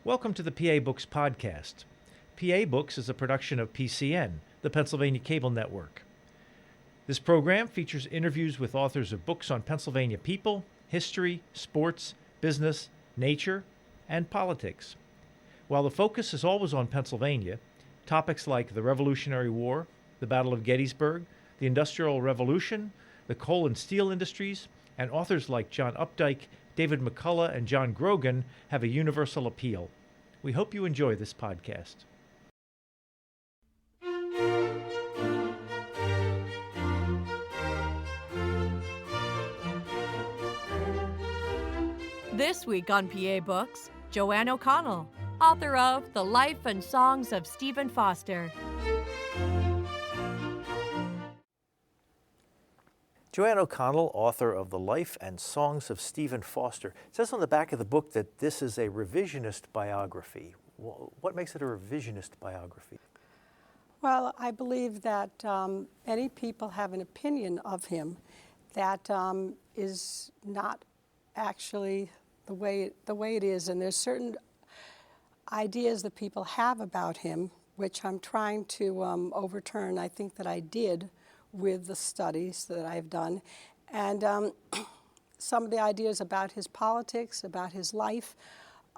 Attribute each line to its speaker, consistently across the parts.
Speaker 1: Welcome to the PA Books podcast. PA Books is a production of PCN, the Pennsylvania Cable Network. This program features interviews with authors of books on Pennsylvania people, history, sports, business, nature, and politics. While the focus is always on Pennsylvania, topics like the Revolutionary War, the Battle of Gettysburg, the Industrial Revolution, the coal and steel industries, and authors like John Updike, David McCullough, and John Grogan have a universal appeal. We hope you enjoy this podcast.
Speaker 2: This week on PA Books, JoAnne O'Connell, author of The Life and Songs of Stephen Foster.
Speaker 1: JoAnne O'Connell, author of The Life and Songs of Stephen Foster. It says on the back of the book that this is a revisionist biography. What makes it a revisionist biography?
Speaker 3: Well, I believe that many people have an opinion of him that is not actually the way it is, and there's certain ideas that people have about him, which I'm trying to overturn. I think that I did with the studies that I've done, and some of the ideas about his politics, about his life,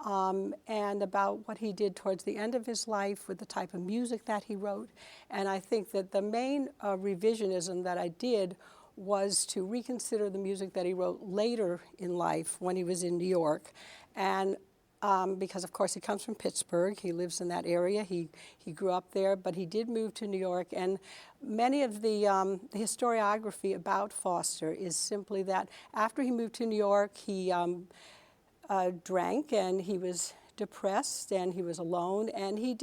Speaker 3: and about what he did towards the end of his life with the type of music that he wrote. And I think that the main revisionism that I did was to reconsider the music that he wrote later in life when he was in New York. And because, of course, he comes from Pittsburgh. He lives in that area. He grew up there, but he did move to New York. And many of the historiography about Foster is simply that after he moved to New York, he drank, and he was depressed, and he was alone, and he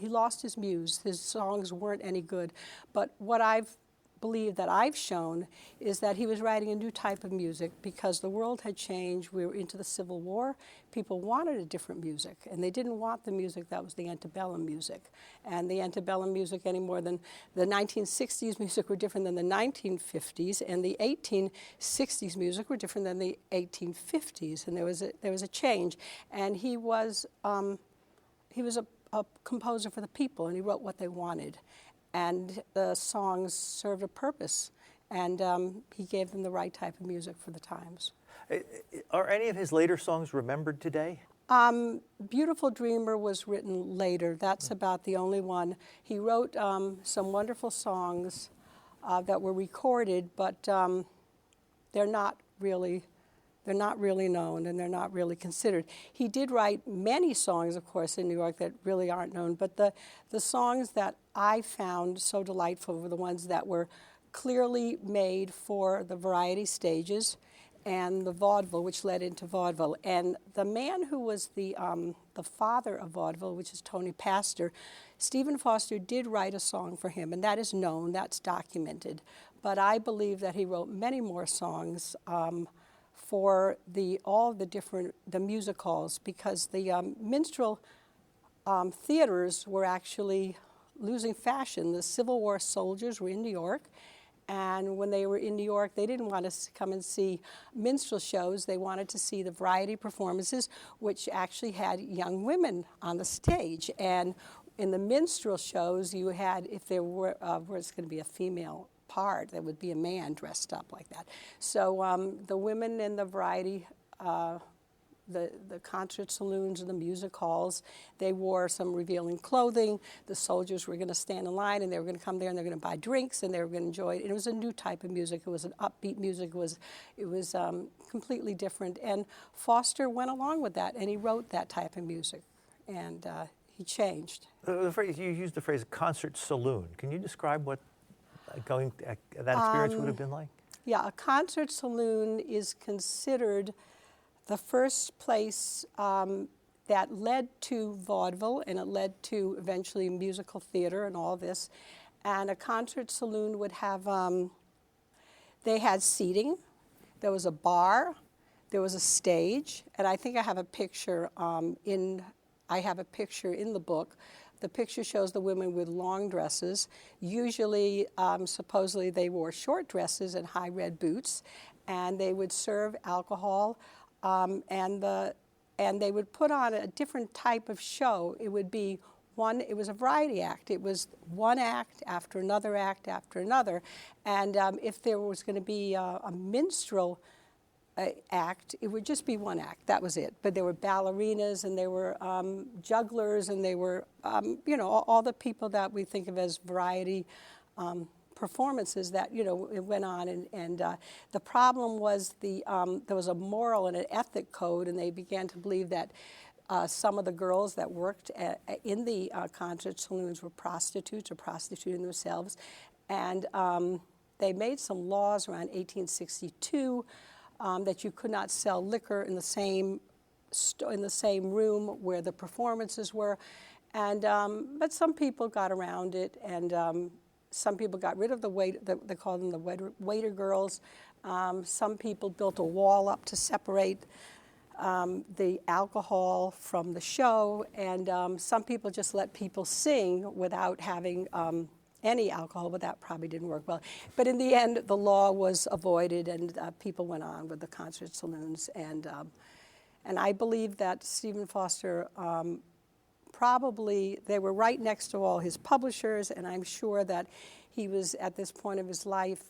Speaker 3: lost his muse. His songs weren't any good. But what I've believed that I've shown is that he was writing a new type of music because the world had changed. We were into the Civil War. People wanted a different music, and they didn't want the music that was the antebellum music. And the antebellum music any more than the 1960s music were different than the 1950s, and the 1860s music were different than the 1850s, and there was a change. And he was a composer for the people, and he wrote what they wanted. And the songs served a purpose, and he gave them the right type of music for the times.
Speaker 1: Are any of his later songs remembered today?
Speaker 3: Beautiful Dreamer was written later. That's about the only one. He wrote some wonderful songs that were recorded, but they're not really known, and they're not really considered. He did write many songs, of course, in New York that really aren't known, but the songs that I found so delightful were the ones that were clearly made for the variety stages and the vaudeville, which led into vaudeville. And the man who was the father of vaudeville, which is Tony Pastor, Stephen Foster did write a song for him, and that is known, that's documented. But I believe that he wrote many more songs for all the music halls, because the minstrel theaters were actually losing fashion. The Civil War soldiers were in New York, and when they were in New York, they didn't want to come and see minstrel shows. They wanted to see the variety performances, which actually had young women on the stage. And in the minstrel shows, you had, if there was going to be a female part, there would be a man dressed up like that. So the women in the variety, the concert saloons and the music halls, they wore some revealing clothing. The soldiers were going to stand in line, and they were going to come there, and they were going to buy drinks, and they were going to enjoy it. And it was a new type of music. It was an upbeat music. It was completely different. And Foster went along with that, and he wrote that type of music, and he changed.
Speaker 1: You used the phrase concert saloon. Can you describe what that experience would have been like?
Speaker 3: Yeah, a concert saloon is considered the first place that led to vaudeville, and it led to eventually musical theater and all this. And a concert saloon would have, they had seating, there was a bar, there was a stage, and I think I have a picture in the book. The picture shows the women with long dresses. Usually, supposedly, they wore short dresses and high red boots, and they would serve alcohol. And and they would put on a different type of show. It would be it was a variety act. It was one act after another act after another. And if there was going to be a minstrel act, it would just be one act. That was it. But there were ballerinas, and there were jugglers, and there were, all the people that we think of as variety performances that, it went on. And the problem was there was a moral and an ethic code, and they began to believe that some of the girls that worked in the concert saloons were prostitutes or prostituting themselves. And they made some laws around 1862 that you could not sell liquor in the same room where the performances were. And but some people got around it, and some people got rid of they called them the waiter girls. Some people built a wall up to separate the alcohol from the show, and some people just let people sing without having any alcohol, but that probably didn't work well. But in the end, the law was avoided, and people went on with the concert saloons. And I believe that Stephen Foster probably, they were right next to all his publishers, and I'm sure that he was, at this point of his life,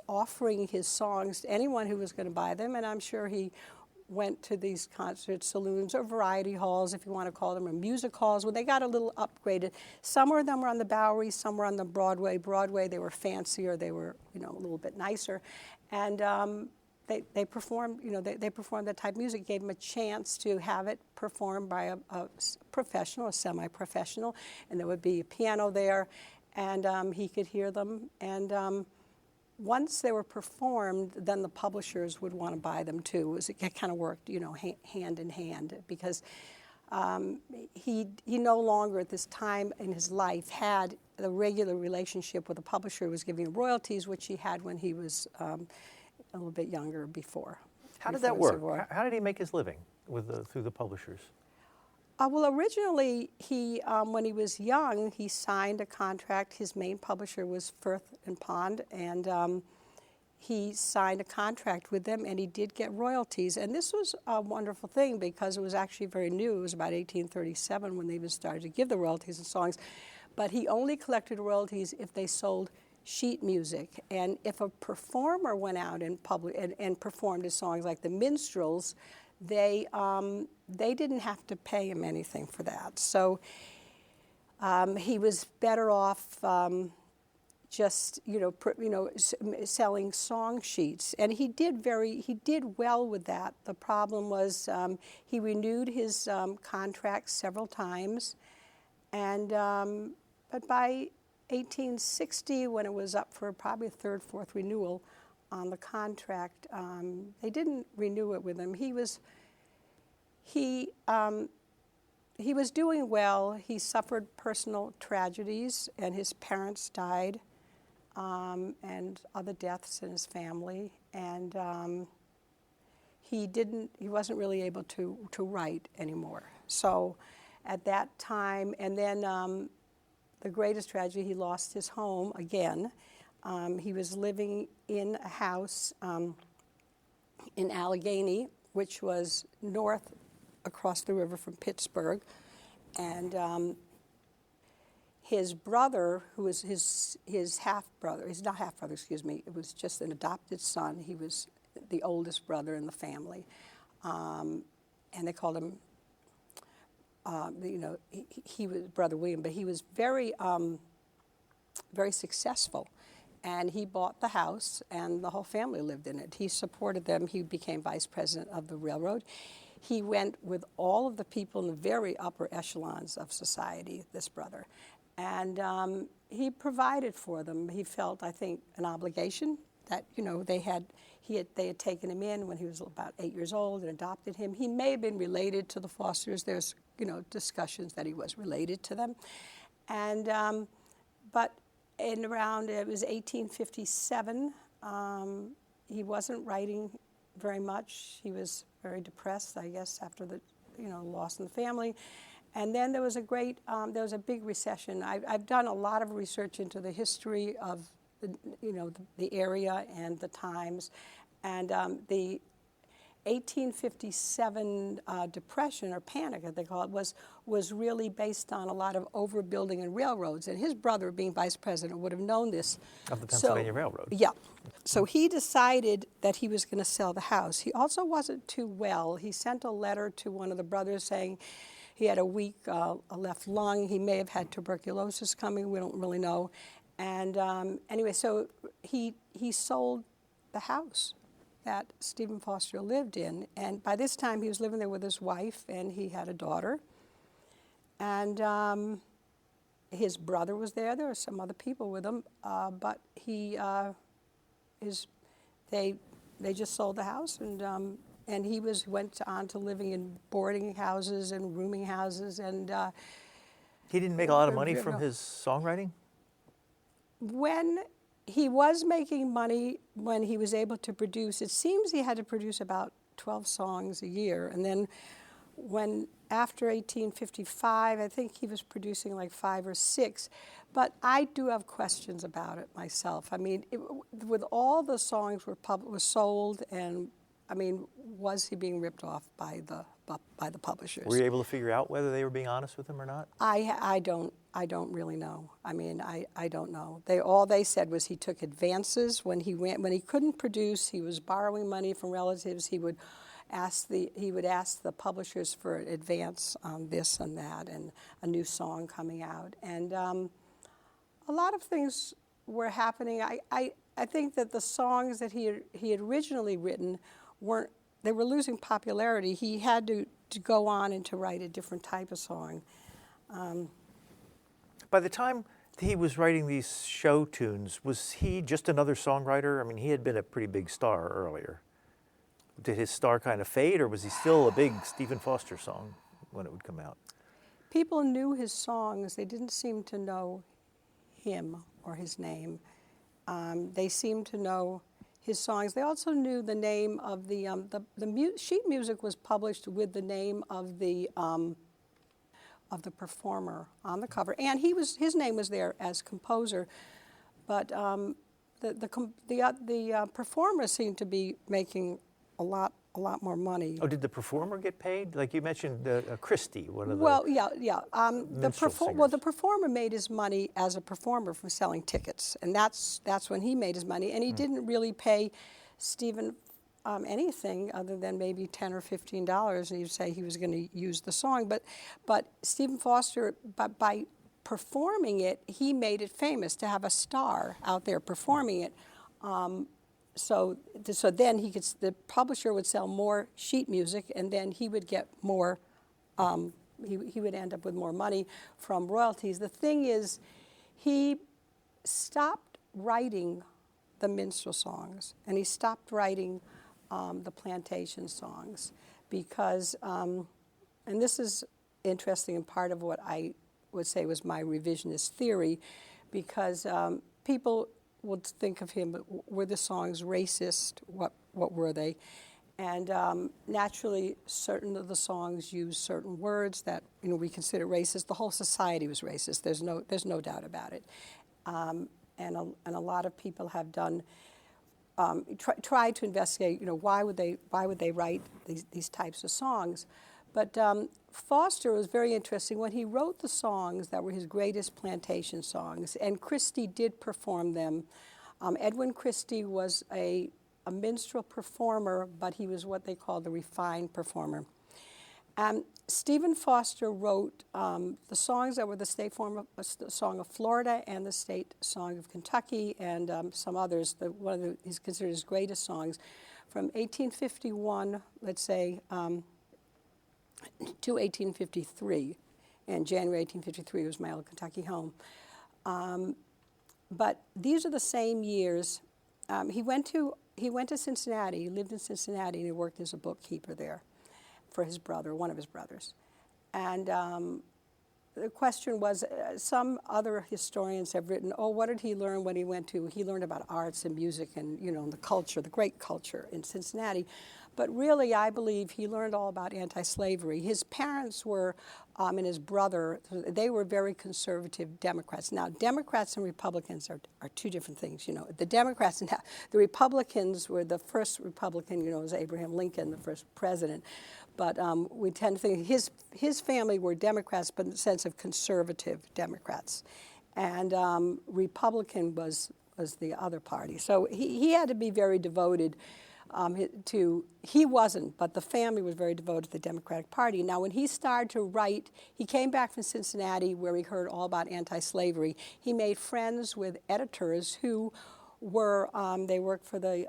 Speaker 3: offering his songs to anyone who was going to buy them, and I'm sure he went to these concert saloons or variety halls, if you want to call them, or music halls, where they got a little upgraded. Some of them were on the Bowery, some were on the Broadway. Broadway, they were fancier, they were, a little bit nicer. And they performed, they performed that type of music, gave them a chance to have it performed by a professional, a semi-professional, and there would be a piano there, and he could hear them. And once they were performed, then the publishers would want to buy them too. It kind of worked, hand in hand, because he no longer at this time in his life had the regular relationship with a publisher who was giving royalties, which he had when he was a little bit younger before.
Speaker 1: How did that work? How did he make his living through the publishers?
Speaker 3: Well, originally, when he was young, he signed a contract. His main publisher was Firth and Pond, and he signed a contract with them, and he did get royalties. And this was a wonderful thing because it was actually very new. It was about 1837 when they even started to give the royalties and songs. But he only collected royalties if they sold sheet music. And if a performer went out and performed his songs, like the minstrels, they didn't have to pay him anything for that. So he was better off just selling song sheets, and he did well with that. The problem was he renewed his contract several times, and but by 1860, when it was up for probably a third, fourth renewal on the contract, they didn't renew it with him. He was doing well. He suffered personal tragedies, and his parents died, and other deaths in his family, and he wasn't really able to write anymore. So at that time, and then the greatest tragedy, he lost his home again. He was living in a house in Allegheny, which was north across the river from Pittsburgh, and his brother, who was his half-brother, he's not half-brother, excuse me, it was just an adopted son. He was the oldest brother in the family, and they called him, he was Brother William, but he was very, very successful. And he bought the house, and the whole family lived in it. He supported them. He became vice president of the railroad. He went with all of the people in the very upper echelons of society, this brother. And he provided for them. He felt, I think, an obligation that, they had taken him in when he was about 8 years old and adopted him. He may have been related to the Fosters. There's, discussions that he was related to them. And, but in around, it was 1857, he wasn't writing very much. He was very depressed, I guess, after the, loss in the family. And then there was a big recession. I've done a lot of research into the history of the area and the times, and 1857 depression, or panic, as they call it, was really based on a lot of overbuilding in railroads. And his brother, being vice president, would have known this.
Speaker 1: Of the Pennsylvania Railroad.
Speaker 3: Yeah. So he decided that he was going to sell the house. He also wasn't too well. He sent a letter to one of the brothers saying he had a weak left lung. He may have had tuberculosis coming. We don't really know. And anyway, so he sold the house that Stephen Foster lived in. And by this time, he was living there with his wife, and he had a daughter. And his brother was there. There were some other people with him, but they just sold the house, and he went on to living in boarding houses and rooming houses, and
Speaker 1: he didn't make a lot of money from his songwriting?
Speaker 3: When he was making money, when he was able to produce, it seems he had to produce about 12 songs a year. And then after 1855, I think he was producing like 5 or 6. But I do have questions about it myself. I mean, with all the songs were sold, and I mean, was he being ripped off by the publishers?
Speaker 1: Were you able to figure out whether they were being honest with him or not?
Speaker 3: I don't really know. I mean, I don't know. All they said was he took advances when he couldn't produce. He was borrowing money from relatives. He would ask the publishers for an advance on this and that, and a new song coming out, and a lot of things were happening. I think that the songs that he had originally written were losing popularity. He had to go on and to write a different type of song.
Speaker 1: By the time he was writing these show tunes, was he just another songwriter? I mean, he had been a pretty big star earlier. Did his star kind of fade, or was he still a big Stephen Foster song when it would come out?
Speaker 3: People knew his songs. They didn't seem to know him or his name. They seemed to know his songs. They also knew the name of the sheet music was published with the name of the performer on the cover, and his name was there as composer, but the performer seemed to be making a lot more money.
Speaker 1: Oh, did the performer get paid? Like you mentioned, Christie, one of the
Speaker 3: the performer made his money as a performer from selling tickets, and that's when he made his money. And he didn't really pay Stephen anything other than maybe $10 or $15, and he'd say he was going to use the song. But Stephen Foster, by performing it, he made it famous to have a star out there performing it. So then the publisher would sell more sheet music, and then he would get more. He would end up with more money from royalties. The thing is, he stopped writing the minstrel songs, and he stopped writing the plantation songs because, and this is interesting and part of what I would say was my revisionist theory, because people would think of him, were the songs racist? What were they? And naturally, certain of the songs use certain words that we consider racist. The whole society was racist. There's no doubt about it. And a lot of people have done tried to investigate. Why would they write these types of songs? But Foster was very interesting when he wrote the songs that were his greatest plantation songs, and Christie did perform them. Edwin Christie was a minstrel performer, but he was what they call the refined performer. Stephen Foster wrote the songs that were the state song of Florida and the state song of Kentucky, and some others. He's considered his greatest songs from 1851, let's say, to 1853, and January 1853 was my old Kentucky home. But these are the same years. He went to Cincinnati. He lived in Cincinnati, and he worked as a bookkeeper there for his brother, one of his brothers. And the question was, some other historians have written, what did he learn when he learned about arts and music and, the culture, the great culture in Cincinnati. But really, I believe he learned all about anti-slavery. His parents were, and his brother, they were very conservative Democrats. Now, Democrats and Republicans are two different things, you know. The Democrats and the Republicans were the first Republican, you know, was Abraham Lincoln, the first president. But we tend to think his family were Democrats, but in the sense of conservative Democrats. And Republican was the other party. So he had to be very devoted he wasn't, but the family was very devoted to the Democratic Party. Now, when he started to write, he came back from Cincinnati where he heard all about anti-slavery. He made friends with editors who were, they worked for the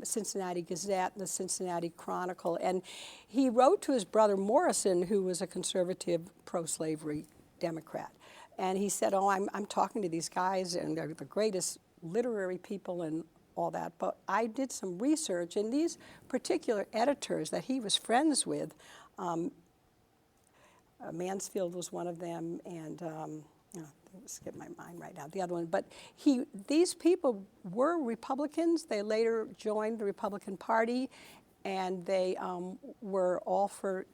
Speaker 3: Cincinnati Gazette, the Cincinnati Chronicle, and he wrote to his brother Morrison, who was a conservative pro-slavery Democrat. And he said, oh, I'm talking to these guys, and they're the greatest literary people and all that. But I did some research, and these particular editors that he was friends with, Mansfield was one of them, and skip my mind right now, the other one. But these people were Republicans. They later joined the Republican Party, and they were all for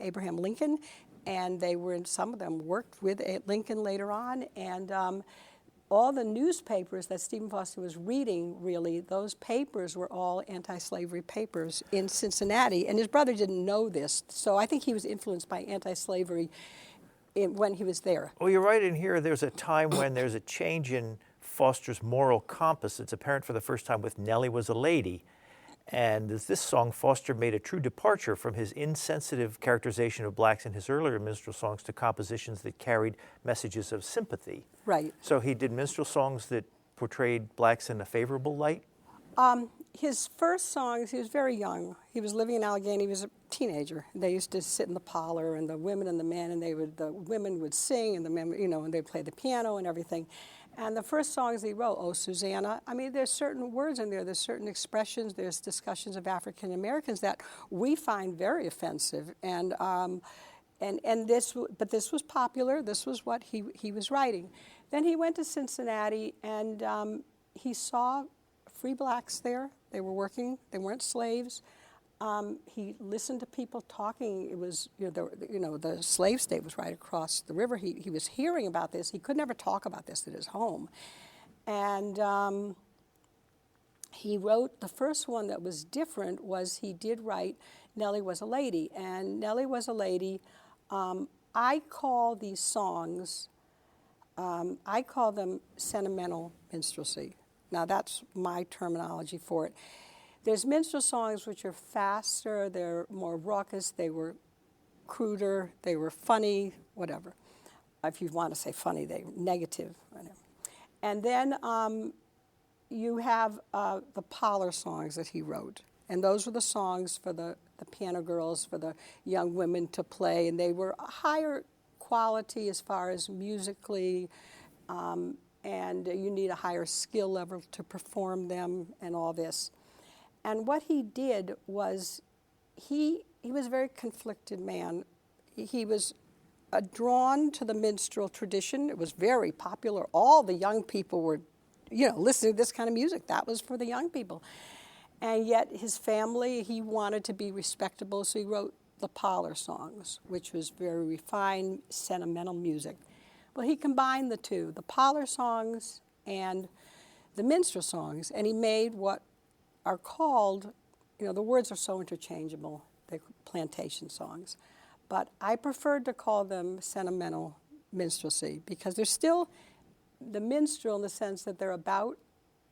Speaker 3: Abraham Lincoln, and some of them worked with Lincoln later on, and all the newspapers that Stephen Foster was reading, really, those papers were all anti-slavery papers in Cincinnati, and his brother didn't know this, so I think he was influenced by anti-slavery when he was there.
Speaker 1: Well, you're right in here. There's a time when there's a change in Foster's moral compass. It's apparent for the first time with Nellie Was a Lady. And this song, Foster made a true departure from his insensitive characterization of blacks in his earlier minstrel songs to compositions that carried messages of sympathy.
Speaker 3: Right.
Speaker 1: So he did minstrel songs that portrayed blacks in a favorable light?
Speaker 3: His first songs, he was very young. He was living in Allegheny. He was a teenager. They used to sit in the parlor, and the women and the men, and the women would sing, and the men, you know, and they'd play the piano and everything. And the first songs he wrote, Oh, Susanna, I mean, there's certain words in there, there's certain expressions, there's discussions of African Americans that we find very offensive. And this was popular. This was what he was writing. Then he went to Cincinnati, and he saw free blacks there. They were working. They weren't slaves. He listened to people talking. It was, the slave state was right across the river. He was hearing about this. He could never talk about this at his home. And he wrote, the first one that was different was he did write Nellie Was a Lady. And Nellie Was a Lady, I call these songs, I call them sentimental minstrelsy. Now that's my terminology for it. There's minstrel songs which are faster, they're more raucous, they were cruder, they were funny, whatever. If you want to say funny, they were negative. Whatever. And then you have the parlor songs that he wrote. And those were the songs for the piano girls, for the young women to play. And they were higher quality as far as musically, and you need a higher skill level to perform them and all this. And what he did was, he was a very conflicted man. He was drawn to the minstrel tradition. It was very popular. All the young people were, listening to this kind of music. That was for the young people. And yet his family, he wanted to be respectable, so he wrote the parlor songs, which was very refined, sentimental music. Well, he combined the two, the parlor songs and the minstrel songs, and he made what are called, the words are so interchangeable, they're plantation songs. But I preferred to call them sentimental minstrelsy because they're still the minstrel in the sense that they're about,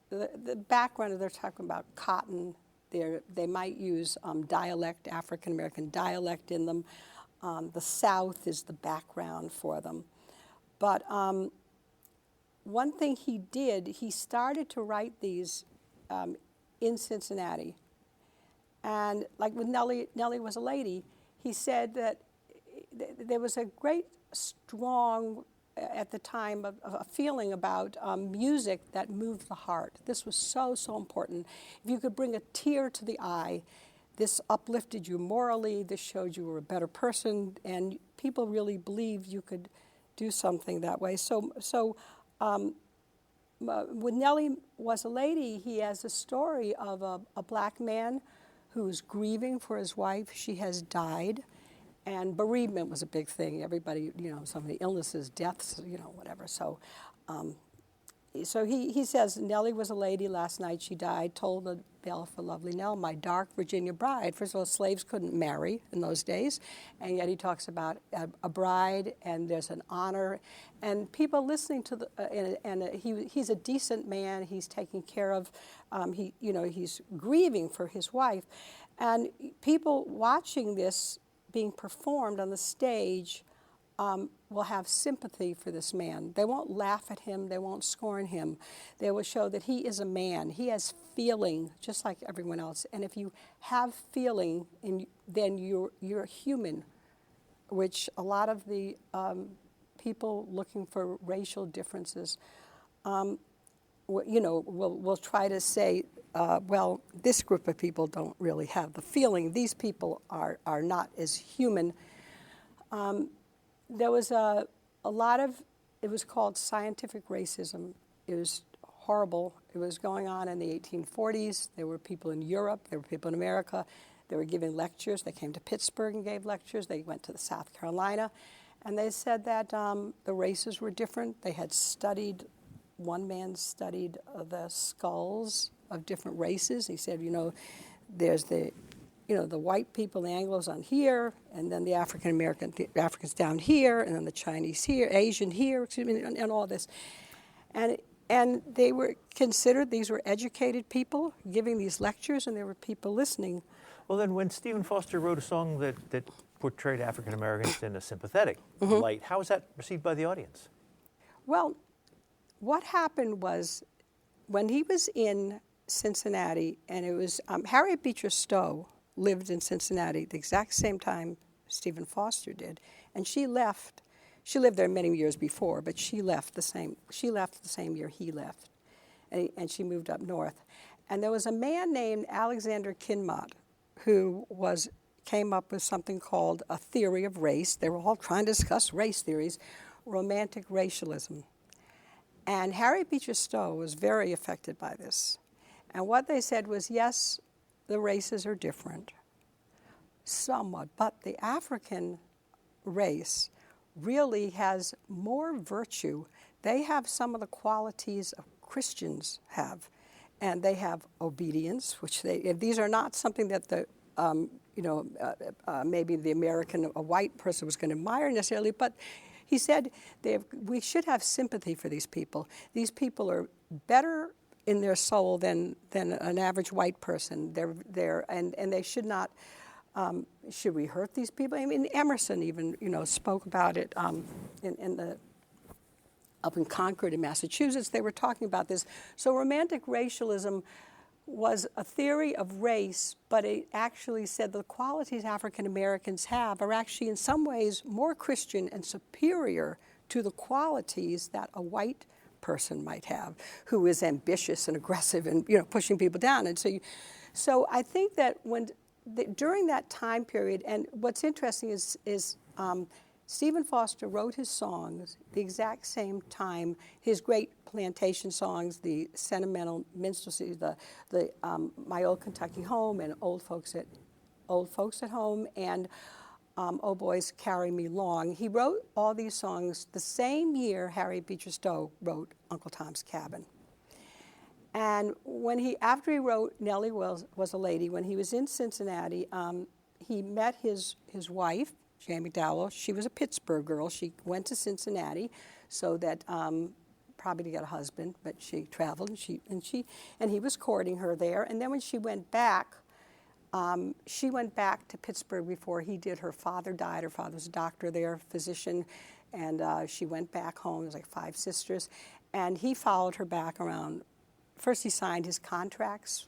Speaker 3: the background, they're talking about cotton. They might use dialect, African American dialect in them. The South is the background for them. But one thing he did, he started to write these in Cincinnati. And like with Nellie Was a Lady, he said that there was a great, strong, at the time, a feeling about music that moved the heart. This was so, so important. If you could bring a tear to the eye, this uplifted you morally, this showed you were a better person, and people really believed you could do something that way. So when Nellie Was a Lady, he has a story of a black man who's grieving for his wife. She has died. And bereavement was a big thing. Everybody, so many illnesses, deaths, whatever. So he says, Nellie was a lady last night. She died, told the baleful lovely Nell, my dark Virginia bride. First of all, slaves couldn't marry in those days. And yet he talks about a bride, and there's an honor. And people listening to he's a decent man. He's taking care of, he's grieving for his wife. And people watching this being performed on the stage will have sympathy for this man. They won't laugh at him. They won't scorn him. They will show that he is a man. He has feeling, just like everyone else. And if you have feeling, then you're human, which a lot of the people looking for racial differences, will try to say, well, this group of people don't really have the feeling. These people are not as human. There was a lot of, it was called scientific racism. It was horrible. It was going on in the 1840s. There were people in Europe. There were people in America. They were giving lectures. They came to Pittsburgh and gave lectures. They went to South Carolina. And they said that the races were different. They had studied, one man studied the skulls of different races. He said, there's the white people, the Anglos on here, and then the Africans down here, and then the Chinese here, Asian here, and all this. And they were considered, these were educated people giving these lectures, and there were people listening.
Speaker 1: Well, then when Stephen Foster wrote a song that portrayed African Americans in a sympathetic light, how was that received by the audience?
Speaker 3: Well, what happened was when he was in Cincinnati, and it was Harriet Beecher Stowe lived in Cincinnati the exact same time Stephen Foster did, and she left. She lived there many years before, but she left the same year he left, and she moved up north. And there was a man named Alexander Kinmont who came up with something called a theory of race. They were all trying to discuss race theories, romantic racialism. And Harriet Beecher Stowe was very affected by this. And what they said was, yes, the races are different, somewhat, but the African race really has more virtue. They have some of the qualities of Christians have, and they have obedience, which these are not something that the maybe the a white person was going to admire necessarily, but he said we should have sympathy for these people. These people are better in their soul than an average white person. And they should not. Should we hurt these people? I mean, Emerson even spoke about it up in Concord in Massachusetts. They were talking about this. So romantic racialism was a theory of race, but it actually said the qualities African Americans have are actually in some ways more Christian and superior to the qualities that a white person might have, who is ambitious and aggressive and pushing people down. And so I think that during that time period, and what's interesting is Stephen Foster wrote his songs the exact same time, his great plantation songs, the sentimental minstrelsy, the My Old Kentucky Home, and Old Folks at Home, and Oh Boys Carry Me Long. He wrote all these songs the same year Harriet Beecher Stowe wrote Uncle Tom's Cabin. And after he wrote Nellie was a Lady, when he was in Cincinnati, he met his wife, Jane McDowell. She was a Pittsburgh girl. She went to Cincinnati so that probably to get a husband, but she traveled and he was courting her there. And then when she went back to Pittsburgh before he did. Her father died. Her father was a doctor there, physician, and she went back home. There was like 5 sisters, and he followed her back around. First, he signed his contracts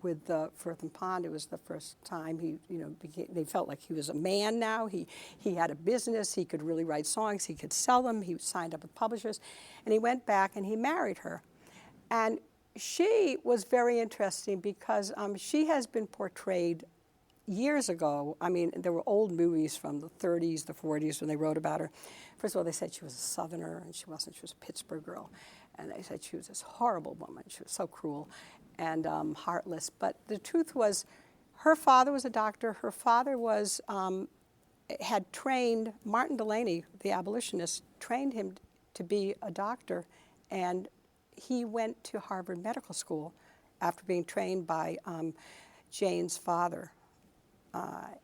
Speaker 3: with Firth and Pond. It was the first time they felt like he was a man now. He had a business. He could really write songs. He could sell them. He signed up with publishers, and he went back and he married her, and she was very interesting because she has been portrayed years ago. I mean, there were old movies from the 30s, the 40s when they wrote about her. First of all, they said she was a Southerner, and she wasn't. She was a Pittsburgh girl. And they said she was this horrible woman. She was so cruel and heartless. But the truth was, her father was a doctor. Her father was had trained Martin Delany, the abolitionist, trained him to be a doctor, and he went to Harvard Medical School after being trained by Jane's father.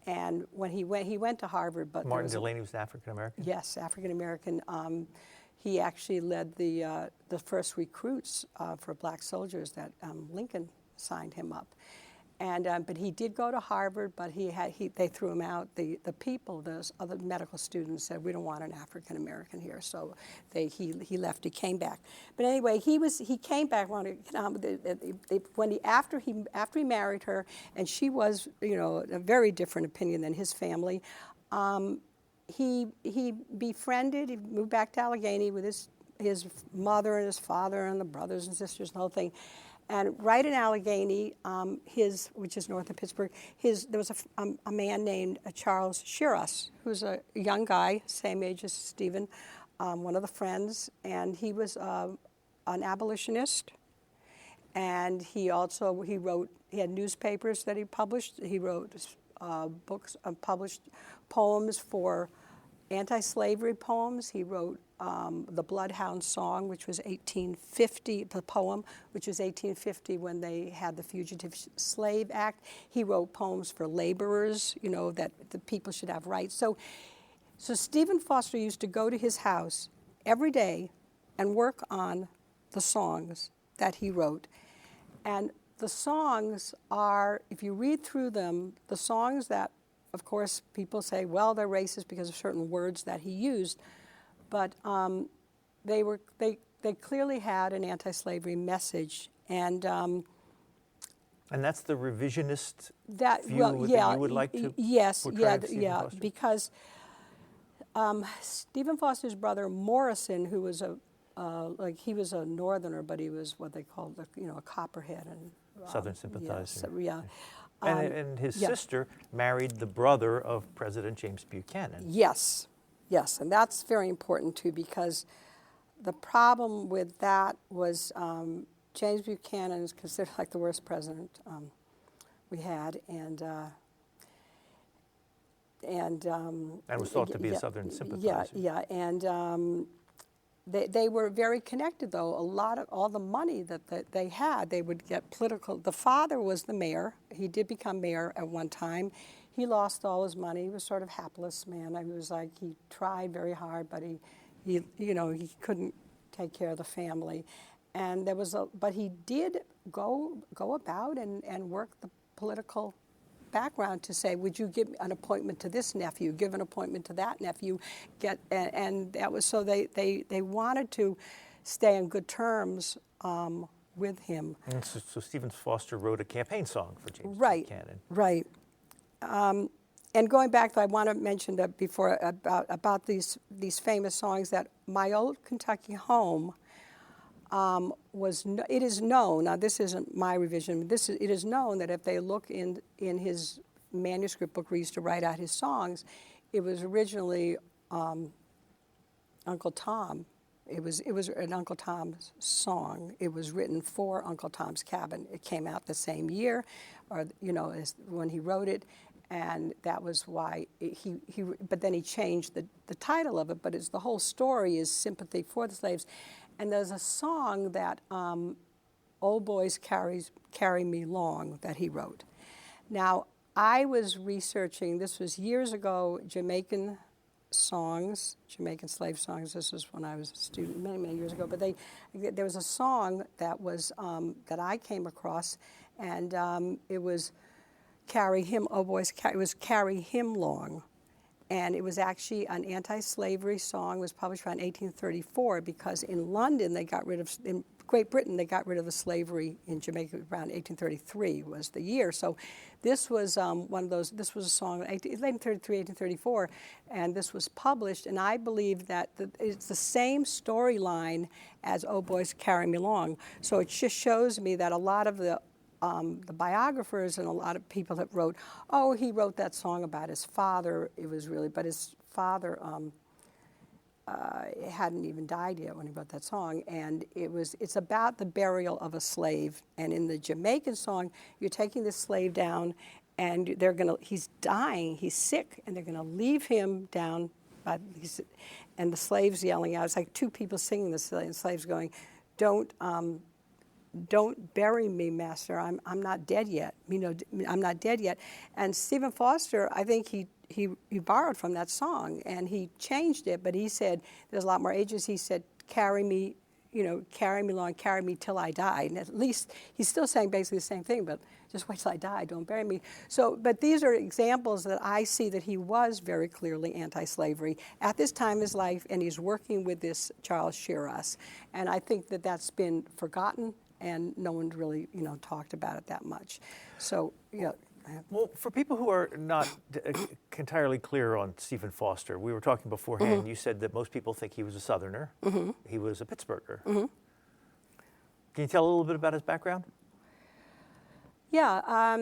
Speaker 3: And when he went to Harvard, but
Speaker 1: Martin Delany was African American.
Speaker 3: Yes, African American. He actually led the first recruits for black soldiers that Lincoln signed him up. And but he did go to Harvard, but they threw him out. The people, those other medical students, said, we don't want an African American here. So he left. He came back. But anyway, he came back after he married her, and she was, you know, a very different opinion than his family. He befriended. He moved back to Allegheny with his mother and his father and the brothers and sisters and the whole thing. And right in Allegheny, which is north of Pittsburgh, there was a man named Charles Shiras, who's a young guy, same age as Stephen, one of the friends, and he was an abolitionist. And he had newspapers that he published. He wrote books, published poems for anti-slavery poems. He wrote the Bloodhound Song, which was 1850, the poem, which was 1850 when they had the Fugitive Slave Act. He wrote poems for laborers, you know, that the people should have rights. So Stephen Foster used to go to his house every day and work on the songs that he wrote. And the songs are, if you read through them, the songs that, of course, people say, well, they're racist because of certain words that he used, but they clearly had an anti-slavery message, and
Speaker 1: that's the revisionist view
Speaker 3: that
Speaker 1: you would like to portray
Speaker 3: because Stephen Foster's brother Morrison, who was he was a Northerner, but he was what they called a Copperhead and
Speaker 1: Southern sympathizer.
Speaker 3: Yeah.
Speaker 1: And his sister married the brother of President James Buchanan.
Speaker 3: Yes, and that's very important too, because the problem with that was James Buchanan is considered like the worst president we had, and
Speaker 1: was thought to be a Southern sympathizer.
Speaker 3: Yeah, and they were very connected, though. All the money that they had, they would get political. The father was the mayor. He did become mayor at one time. He lost all his money. He was sort of hapless man. He was like, he tried very hard, but he couldn't take care of the family. And but he did go about and work the political background to say, would you give an appointment to this nephew, give an appointment to that nephew, and that was so they wanted to stay on good terms with him.
Speaker 1: And so Stephen Foster wrote a campaign song for James Buchanan.
Speaker 3: Right. And going back, I want to mention that before about these famous songs, that My Old Kentucky Home it is known, now this isn't my revision, it is known that if they look in his manuscript book where he used to write out his songs, it was originally Uncle Tom. It was an Uncle Tom's song. It was written for Uncle Tom's Cabin. It came out the same year, or as when he wrote it, and that was why but then he changed the title of it. But the whole story is sympathy for the slaves. And there's a song that Old Boys Carry Me Long that he wrote. Now, I was researching, this was years ago, Jamaican slave songs. This was when I was a student many, many years ago. But there was a song that was that I came across, and it was Carry Him, Oh Boys, it was Carry Him Long. And it was actually an anti-slavery song. It was published around 1834 because in London in Great Britain they got rid of the slavery in Jamaica around 1833 was the year. So this was one of those. This was a song 1833, 1834, and this was published. And I believe that it's the same storyline as Oh Boys Carry Me Long. So it just shows me that a lot of the biographers and a lot of people that wrote, he wrote that song about his father. But his father hadn't even died yet when he wrote that song. And it's about the burial of a slave. And in the Jamaican song, you're taking the slave down and he's dying, he's sick, and they're gonna leave him down. And the slaves yelling out. It's like two people singing this, and the slaves going, "Don't bury me, master. I'm not dead yet. I'm not dead yet." And Stephen Foster, I think he borrowed from that song, and he changed it. But he said, there's a lot more ages. He said, "Carry me, carry me along, carry me till I die." And at least he's still saying basically the same thing, but just wait till I die, don't bury me. So, but these are examples that I see that he was very clearly anti-slavery at this time in his life, and he's working with this Charles Shiras. And I think that that's been forgotten, and no one's really, talked about it that much. So,
Speaker 1: Well, for people who are not entirely clear on Stephen Foster, we were talking beforehand,
Speaker 3: Mm-hmm.
Speaker 1: you said that most people think he was a Southerner.
Speaker 3: Mm-hmm.
Speaker 1: He was a Pittsburgher.
Speaker 3: Mm-hmm.
Speaker 1: Can you tell a little bit about his background?
Speaker 3: Yeah,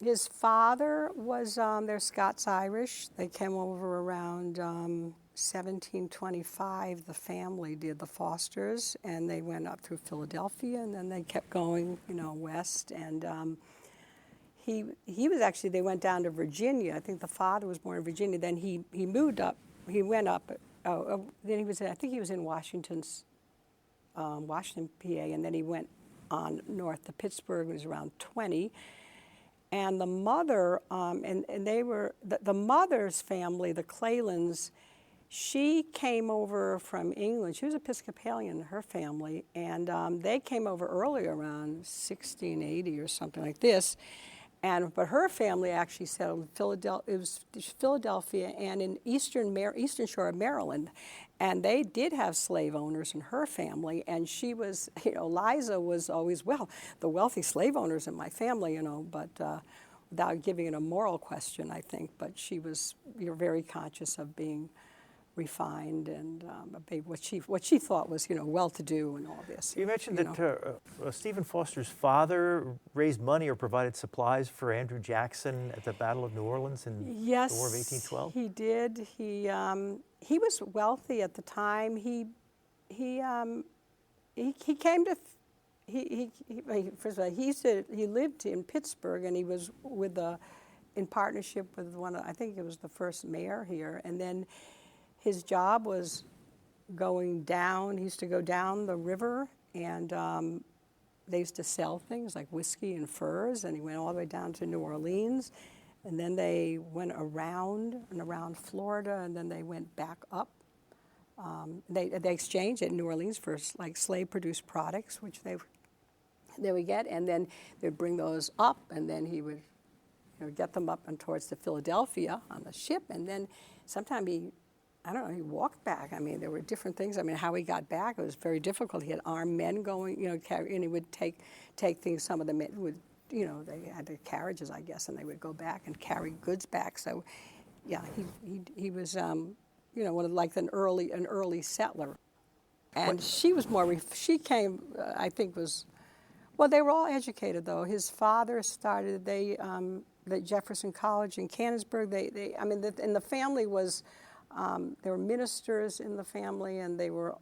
Speaker 3: his father was, they're Scots-Irish. They came over around 1725. The family did, the Fosters, and they went up through Philadelphia, and then they kept going, west. And he was actually, they went down to Virginia. I think the father was born in Virginia. Then he moved up. He went up. Then he was, I think he was in Washington, PA, and then he went on north to Pittsburgh. He was around 20. And the mother, and they were, the mother's family, the Claylands, she came over from England. She was Episcopalian, her family, and they came over earlier, around 1680 or something like this. But her family actually settled in Philadelphia. It was Philadelphia and in eastern shore of Maryland, and they did have slave owners in her family. And she was, Liza was always, the wealthy slave owners in my family, but without giving it a moral question, I think. But she was, very conscious of being refined and what she thought was, well-to-do and all this.
Speaker 1: You mentioned that Stephen Foster's father raised money or provided supplies for Andrew Jackson at the Battle of New Orleans in the War of 1812.
Speaker 3: He did. He was wealthy at the time. He came to. First of all, he lived in Pittsburgh, and he was in partnership with I think it was the first mayor here, and then. His job was going down. He used to go down the river, and they used to sell things like whiskey and furs, and he went all the way down to New Orleans. And then they went around Florida, and then they went back up. They exchanged at New Orleans for like slave-produced products, which they would get, and then they'd bring those up, and then he would get them up and towards the Philadelphia on the ship, and then sometime he walked back. I mean, there were different things. I mean, how he got back, it was very difficult. He had armed men going, and he would take things. Some of the men would, they had their carriages, I guess, and they would go back and carry goods back. So, yeah, he was, one of like an early settler. And she was she came, I think they were all educated, though. His father started, the Jefferson College in Canonsburg. And the family was, there were ministers in the family, and they were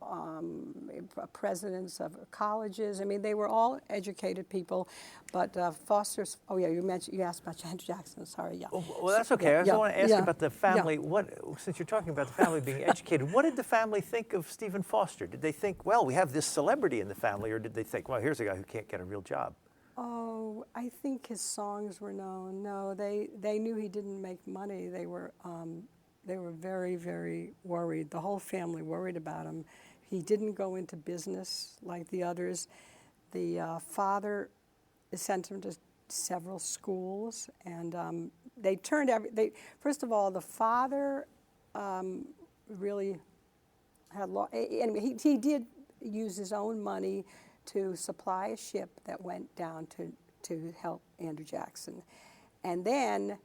Speaker 3: presidents of colleges. I mean, they were all educated people. But Foster's. Oh yeah, you asked about Andrew Jackson. Sorry, yeah.
Speaker 1: Well, that's okay. I just want to ask about the family.
Speaker 3: Yeah.
Speaker 1: Since you're talking about the family being educated, what did the family think of Stephen Foster? Did they think, well, we have this celebrity in the family, or did they think, well, here's a guy who can't get a real job?
Speaker 3: Oh, I think his songs were known. No, they knew he didn't make money. They were very, very worried. The whole family worried about him. He didn't go into business like the others. The father sent him to several schools, and they turned first of all, the father really had he did use his own money to supply a ship that went down to help Andrew Jackson. And then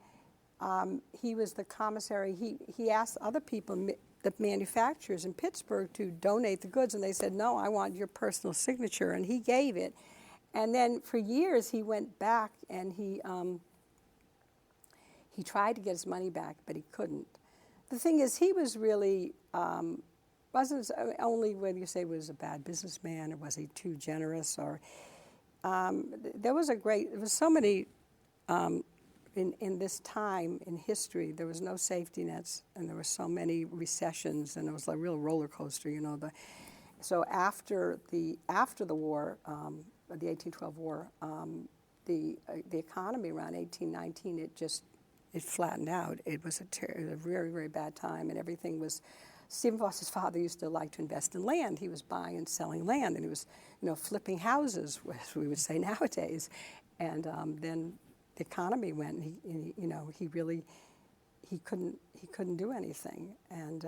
Speaker 3: he was the commissary. He asked other people, the manufacturers in Pittsburgh, to donate the goods, and they said, no, I want your personal signature, and he gave it. And then for years he went back, and he tried to get his money back, but he couldn't. The thing is, he was really, wasn't only whether you say was a bad businessman or was he too generous, or there was so many in this time in history, there was no safety nets, and there were so many recessions, and it was like a real roller coaster, you know. So after the war, the 1812 war, the economy around 1819, it flattened out. It was a very, very bad time, and everything was. Stephen Foster's father used to like to invest in land. He was buying and selling land, and he was, flipping houses, as we would say nowadays. And then the economy went, and he couldn't do anything. And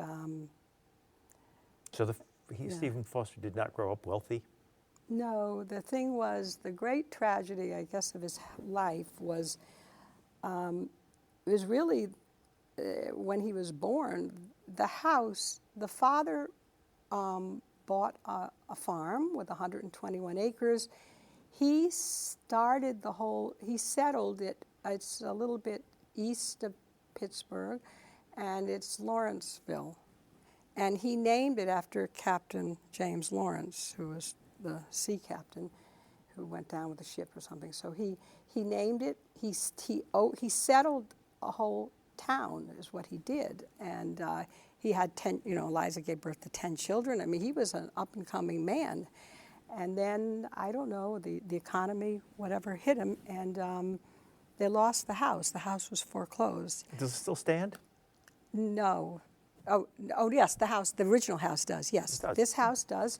Speaker 1: so Stephen Foster did not grow up wealthy?
Speaker 3: No, the thing was, the great tragedy, I guess, of his life was, it was really when he was born. The father bought a farm with 121 acres. He settled it. It's a little bit east of Pittsburgh, and it's Lawrenceville. And he named it after Captain James Lawrence, who was the sea captain who went down with a ship or something. So he named it. He settled a whole town is what he did. And he had 10, Eliza gave birth to 10 children. I mean, he was an up-and-coming man. And then, I don't know, the economy, whatever, hit him, and they lost the house. The house was foreclosed.
Speaker 1: Does it still stand?
Speaker 3: No. Oh, yes, the original house does, yes.
Speaker 1: It does.
Speaker 3: This house does.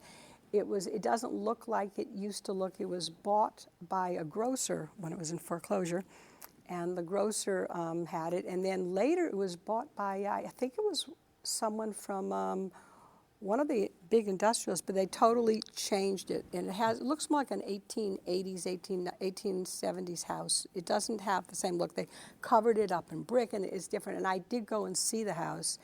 Speaker 3: It doesn't look like it used to look. It was bought by a grocer when it was in foreclosure, and the grocer had it. And then later it was bought by, I think it was someone from one of the big industrialists, but they totally changed it. And it looks more like an 1880s, 1870s house. It doesn't have the same look. They covered it up in brick, and it's different. And I did go and see the house,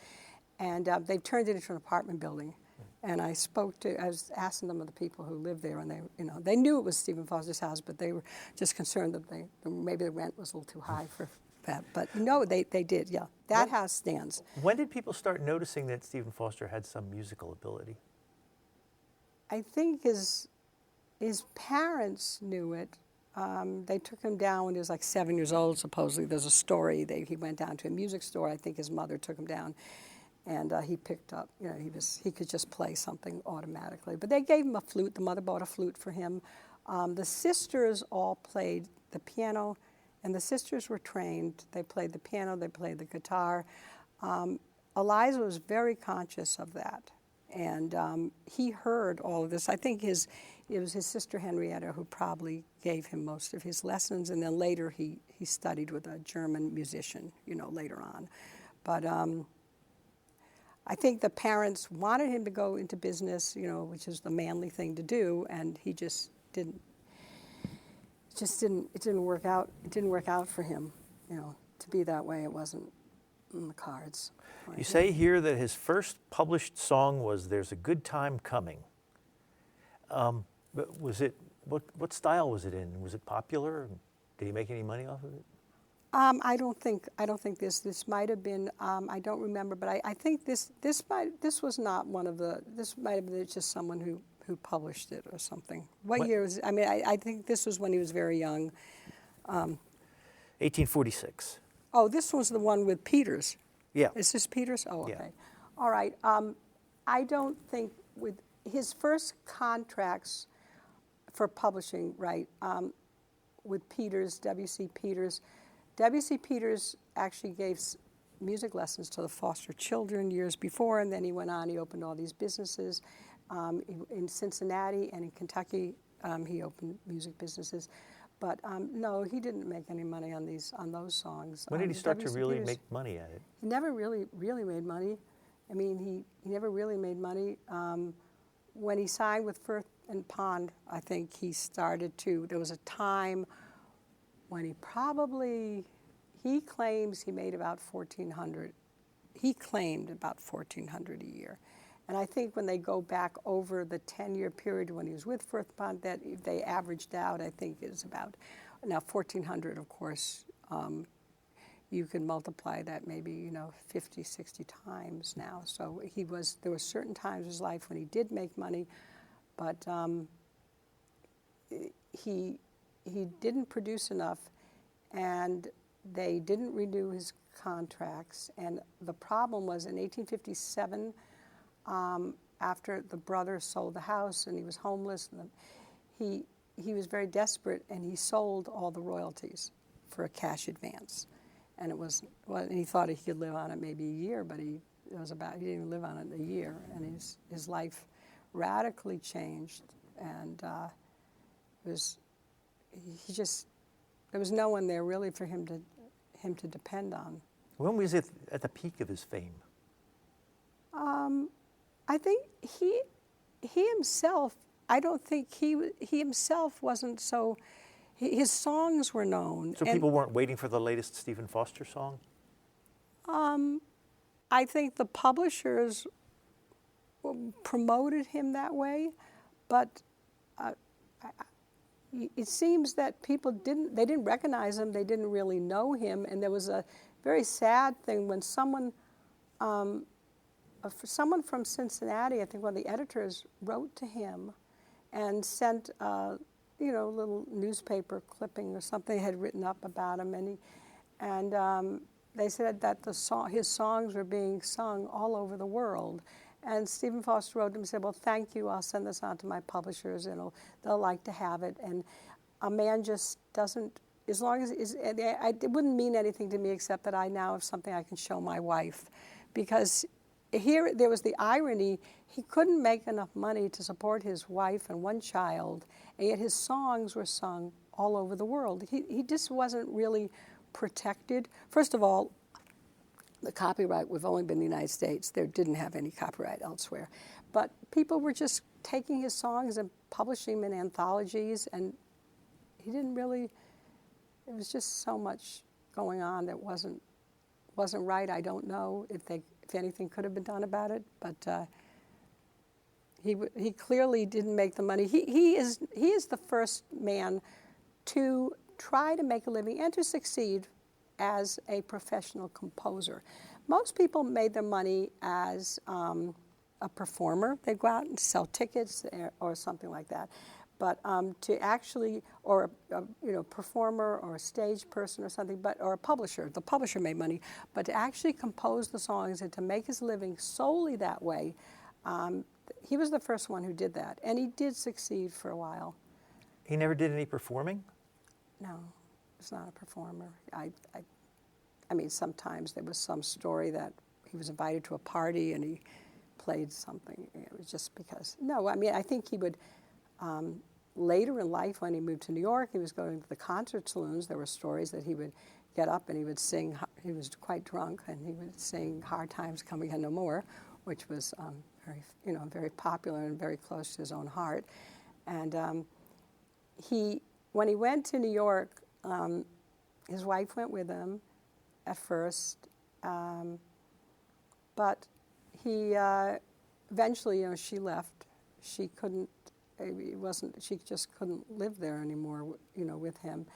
Speaker 3: and they've turned it into an apartment building. And I was asking them of the people who lived there, and they knew it was Stephen Foster's house, but they were just concerned that maybe the rent was a little too high for that. But no, they did, yeah. That house stands.
Speaker 1: When did people start noticing that Stephen Foster had some musical ability?
Speaker 3: I think his parents knew it. They took him down when he was like 7 years old, supposedly. There's a story. He went down to a music store. I think his mother took him down. And he picked up, he could just play something automatically. But they gave him a flute. The mother bought a flute for him. The sisters all played the piano, and the sisters were trained. They played the piano, they played the guitar. Eliza was very conscious of that. And he heard all of this. I think it was his sister Henrietta who probably gave him most of his lessons. And then later he studied with a German musician, later on. But I think the parents wanted him to go into business, which is the manly thing to do, and he just didn't. It didn't work out. It didn't work out for him, to be that way. It wasn't in the cards.
Speaker 1: You say here that his first published song was "There's a Good Time Coming." But was it what style was it in? Was it popular? Did he make any money off of it?
Speaker 3: I don't think this might have been. I don't remember, but I think this was not one of the. This might have been just someone who published it or something. What year was? I mean, I think this was when he was very young.
Speaker 1: 1846.
Speaker 3: Oh, this was the one with Peters.
Speaker 1: Yeah.
Speaker 3: Is this Peters? Oh, okay.
Speaker 1: Yeah.
Speaker 3: All right. I don't think with his first contracts for publishing, right? With Peters, W.C. Peters. W.C. Peters actually gave music lessons to the Foster children years before, and then he went on. He opened all these businesses in Cincinnati and in Kentucky. He opened music businesses, but no, he didn't make any money on those songs.
Speaker 1: When did he start to really make money at it?
Speaker 3: He never really made money. I mean, he never really made money. When he signed with Firth and Pond, I think he started to. There was a time when he claims he made about $1,400. He claimed about $1,400 a year. And I think when they go back over the 10-year period when he was with Firth Pond, that they averaged out, I think is about, now $1,400, of course, you can multiply that maybe, 50, 60 times now. So there were certain times in his life when he did make money, but he didn't produce enough, and they didn't renew his contracts. And the problem was in 1857, after the brother sold the house and he was homeless, and he was very desperate, and he sold all the royalties for a cash advance. And and he thought he could live on it maybe a year, but he didn't even live on it a year, and his life radically changed, and there was no one there really for him to depend on.
Speaker 1: When was it at the peak of his fame?
Speaker 3: I think he himself, I don't think he himself wasn't so. His songs were known.
Speaker 1: So people weren't waiting for the latest Stephen Foster song?
Speaker 3: I think the publishers promoted him that way, but it seems that people didn't recognize him, they didn't really know him, and there was a very sad thing when someone from Cincinnati, I think one of the editors, wrote to him and sent a little newspaper clipping or something they had written up about him, and they said that his songs were being sung all over the world. And Stephen Foster wrote to him and said, well, thank you, I'll send this on to my publishers, and they'll like to have it. And a man just doesn't, as long as, it wouldn't mean anything to me except that I now have something I can show my wife. Because here, there was the irony, he couldn't make enough money to support his wife and one child, and yet his songs were sung all over the world. He just wasn't really protected. First of all, the copyright would have only been in the United States. There didn't have any copyright elsewhere. But people were just taking his songs and publishing them in anthologies, and he didn't really, it was just so much going on that wasn't right. I don't know if anything could have been done about it, but he clearly didn't make the money. He is the first man to try to make a living and to succeed as a professional composer. Most people made their money as a performer. They'd go out and sell tickets or something like that. But to actually, or a performer or a stage person or something, or a publisher. The publisher made money. But to actually compose the songs and to make his living solely that way, he was the first one who did that. And he did succeed for a while.
Speaker 1: He never did any performing?
Speaker 3: No, he's not a performer. I mean, sometimes there was some story that he was invited to a party and he played something. It was just because. No, I mean, I think he would, later in life when he moved to New York, he was going to the concert saloons. There were stories that he would get up and he would sing, he was quite drunk, and he would sing Hard Times Come Again No More, which was very popular and very close to his own heart. And when he went to New York, his wife went with him at first, but he eventually, she left. She couldn't. She just couldn't live there anymore, with him.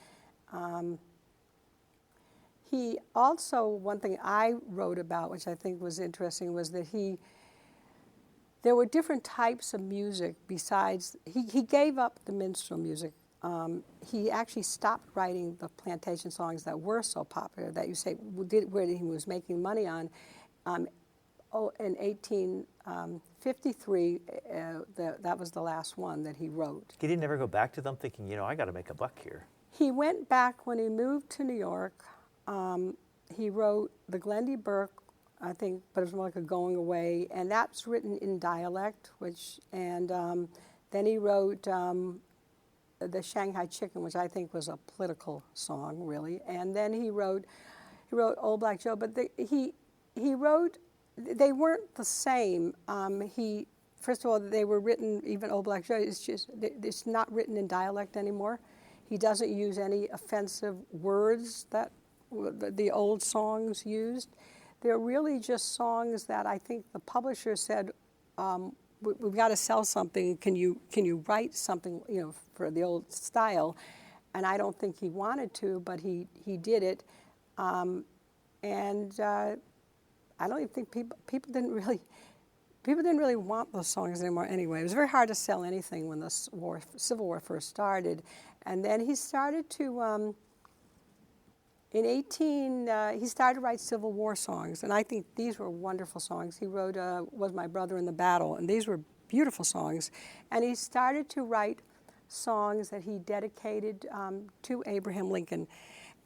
Speaker 3: He also, one thing I wrote about, which I think was interesting, was that there were different types of music besides. He gave up the minstrel music. He actually stopped writing the plantation songs that were so popular that you say where he was making money on. In 1853, that was the last one that he wrote.
Speaker 1: He didn't ever go back to them thinking, I got to make a buck here.
Speaker 3: He went back when he moved to New York. He wrote the Glendy Burke, I think, but it was more like a going away, and that's written in dialect. Then he wrote the Shanghai Chicken, which I think was a political song, really. And then he wrote Old Black Joe, but he wrote. They weren't the same. First of all, they were written, even Old Black Joe, it's not written in dialect anymore. He doesn't use any offensive words that the old songs used. They're really just songs that I think the publisher said, we've got to sell something. Can you write something, for the old style? And I don't think he wanted to, but he did it. I don't even think people didn't really want those songs anymore anyway. It was very hard to sell anything when the Civil War first started. And then he started to, he started to write Civil War songs, and I think these were wonderful songs. He wrote Was My Brother in the Battle, and these were beautiful songs. And he started to write songs that he dedicated to Abraham Lincoln.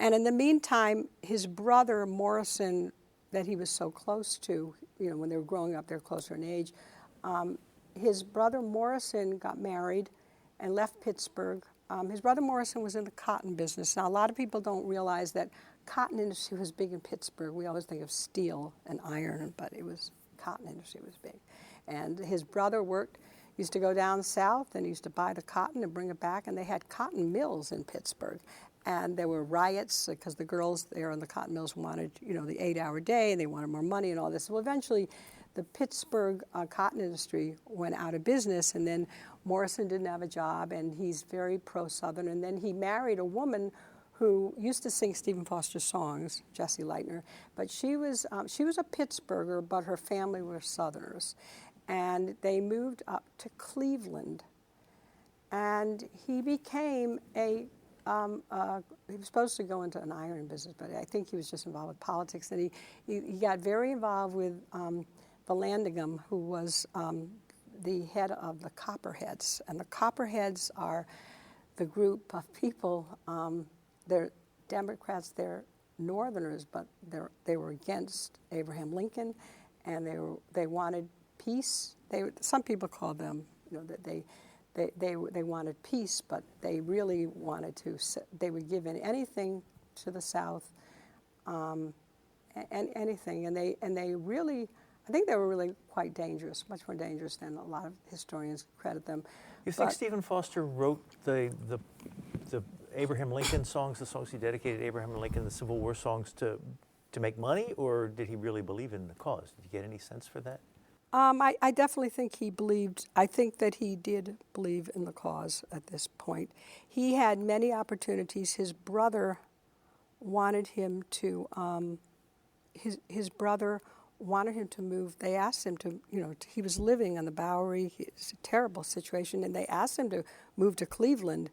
Speaker 3: And in the meantime, his brother Morrison, that he was so close to, when they were growing up, they were closer in age, his brother Morrison got married and left Pittsburgh. His brother Morrison was in the cotton business. Now, a lot of people don't realize that cotton industry was big in Pittsburgh. We always think of steel and iron, but cotton industry was big. And his brother used to go down south and used to buy the cotton and bring it back, and they had cotton mills in Pittsburgh. And there were riots because the girls there in the cotton mills wanted, the 8-hour day, and they wanted more money and all this. Well, eventually, the Pittsburgh cotton industry went out of business, and then Morrison didn't have a job, and he's very pro-Southern. And then he married a woman who used to sing Stephen Foster songs, Jessie Leitner, but she was a Pittsburgher, but her family were Southerners. And they moved up to Cleveland, and he became he was supposed to go into an iron business, but I think he was just involved with politics. And he got very involved with Vallandigham, who was the head of the Copperheads. And the Copperheads are the group of people, they're Democrats, they're Northerners, but they were against Abraham Lincoln, and they wanted peace. Some people call them, that they wanted peace, but they really wanted to. They would give in anything to the South, and anything. And they really, I think they were really quite dangerous, much more dangerous than a lot of historians credit them.
Speaker 1: You think Stephen Foster wrote the Abraham Lincoln songs, the songs he dedicated to Abraham Lincoln, the Civil War songs, to make money, or did he really believe in the cause? Did you get any sense for that?
Speaker 3: I definitely think he believed. I think that he did believe in the cause at this point. He had many opportunities. His brother wanted him to. His brother wanted him to move. They asked him to. He was living on the Bowery. It's a terrible situation, and they asked him to move to Cleveland,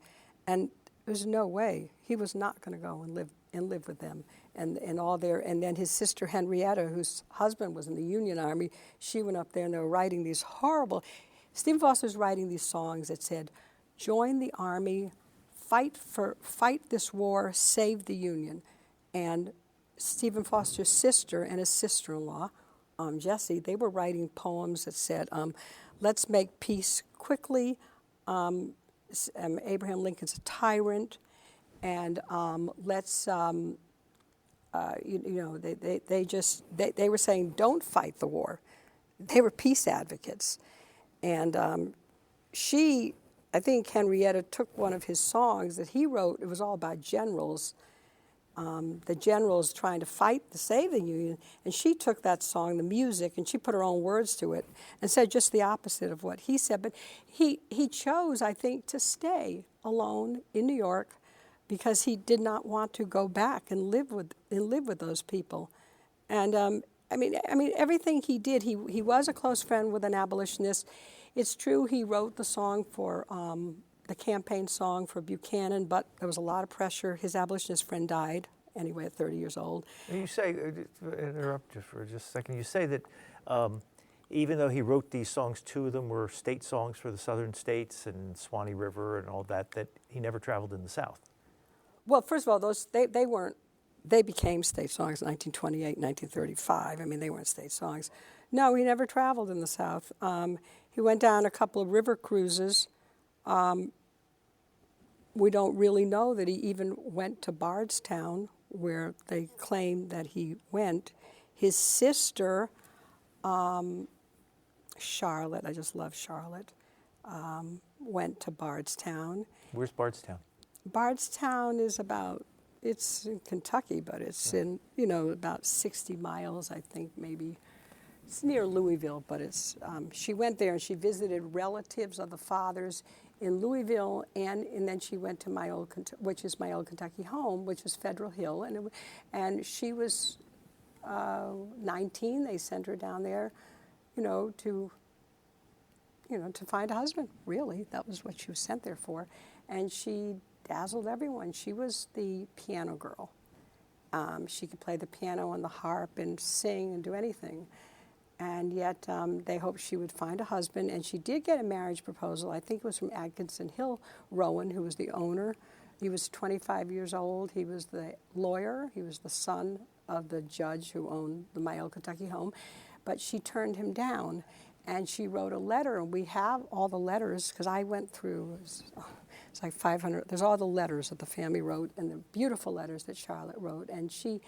Speaker 3: and there's no way he was not going to go and live with them. And all there, and then his sister Henrietta, whose husband was in the Union Army, she went up there, and they were writing these horrible. Stephen Foster's writing these songs that said, "Join the army, fight this war, save the Union." And Stephen Foster's sister and his sister-in-law, Jessie, they were writing poems that said, "Let's make peace quickly. Abraham Lincoln's a tyrant, and let's." They were saying, don't fight the war. They were peace advocates. And I think Henrietta took one of his songs that he wrote. It was all about generals, the generals trying to fight to save the Union. And she took that song, the music, and she put her own words to it and said just the opposite of what he said. But he chose, I think, to stay alone in New York, because he did not want to go back and live with those people. And I mean everything he did. He was a close friend with an abolitionist. It's true he wrote the song for the campaign song for Buchanan, but there was a lot of pressure. His abolitionist friend died anyway at 30 years old.
Speaker 1: And you say, interrupt you for just a second. You say that even though he wrote these songs, two of them were state songs for the southern states and Swanee River and all that he never traveled in the South.
Speaker 3: Well, first of all, they became state songs in 1928, 1935. I mean, they weren't state songs. No, he never traveled in the South. He went down a couple of river cruises. We don't really know that he even went to Bardstown, where they claim that he went. His sister, Charlotte, I just love Charlotte, went to Bardstown.
Speaker 1: Where's Bardstown?
Speaker 3: Bardstown is it's in Kentucky, but it's in, about 60 miles, I think, maybe. It's near Louisville, but she went there and she visited relatives of the father's in Louisville, and then she went to my old Kentucky home, which was Federal Hill, and she was 19. They sent her down there, to find a husband. Really, that was what she was sent there for, and she dazzled everyone. She was the piano girl. She could play the piano and the harp and sing and do anything. And yet they hoped she would find a husband, and she did get a marriage proposal. I think it was from Atkinson Hill Rowan, who was the owner. He was 25 years old. He was the lawyer. He was the son of the judge who owned the My Old Kentucky home. But she turned him down, and she wrote a letter, and we have all the letters, because I went through, it's like 500, there's all the letters that the family wrote, and the beautiful letters that Charlotte wrote. And she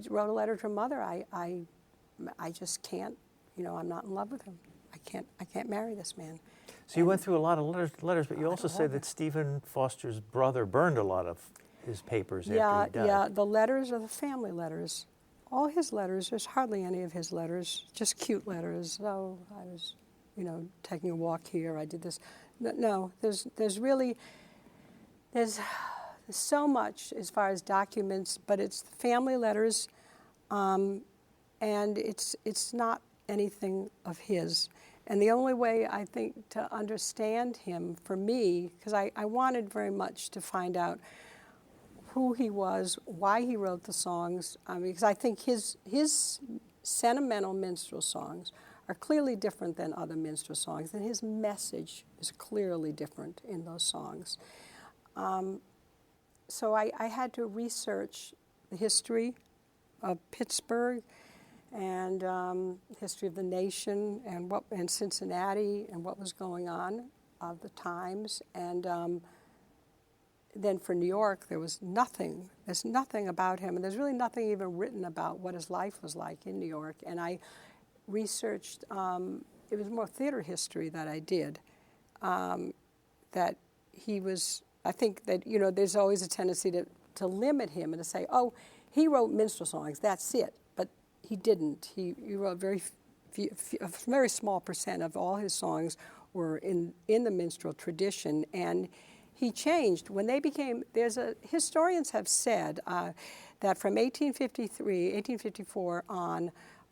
Speaker 3: wrote a letter to her mother, I just can't, I'm not in love with him. I can't marry this man.
Speaker 1: So you went through a lot of letters, but you also say that Stephen Foster's brother burned a lot of his papers after he died.
Speaker 3: Yeah, the letters are the family letters. All his letters, there's hardly any of his letters, just cute letters. Oh, I was, taking a walk here, I did this. No, there's so much as far as documents, but it's family letters, and it's not anything of his. And the only way, I think, to understand him, for me, because I wanted very much to find out who he was, why he wrote the songs, because I think his sentimental minstrel songs are clearly different than other minstrel songs, and his message is clearly different in those songs. So I had to research the history of Pittsburgh, and history of the nation, and Cincinnati, and what was going on of the times. And then for New York, there was nothing. There's nothing about him, and there's really nothing even written about what his life was like in New York. And I researched, it was more theater history that I did, that he was, I think that, there's always a tendency to limit him and to say, oh, he wrote minstrel songs, that's it. He didn't. He wrote a very small percent of all his songs were in the minstrel tradition, and he changed when they became. Historians have said that from 1854 on,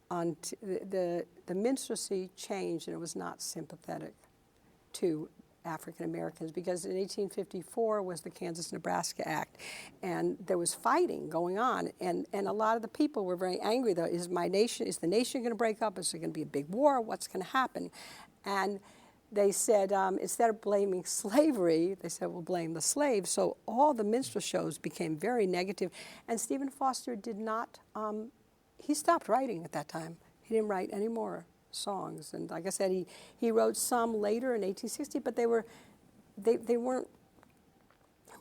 Speaker 3: the minstrelsy changed, and it was not sympathetic to African Americans, because in 1854 was the Kansas-Nebraska Act, and there was fighting going on, and a lot of the people were very angry. Though, is the nation going to break up? Is there going to be a big war? What's going to happen? And they said, instead of blaming slavery, they said, we'll blame the slaves. So all the minstrel shows became very negative, and Stephen Foster did not. He stopped writing at that time. He didn't write any more songs, and like I said, he wrote some later in 1860, but they weren't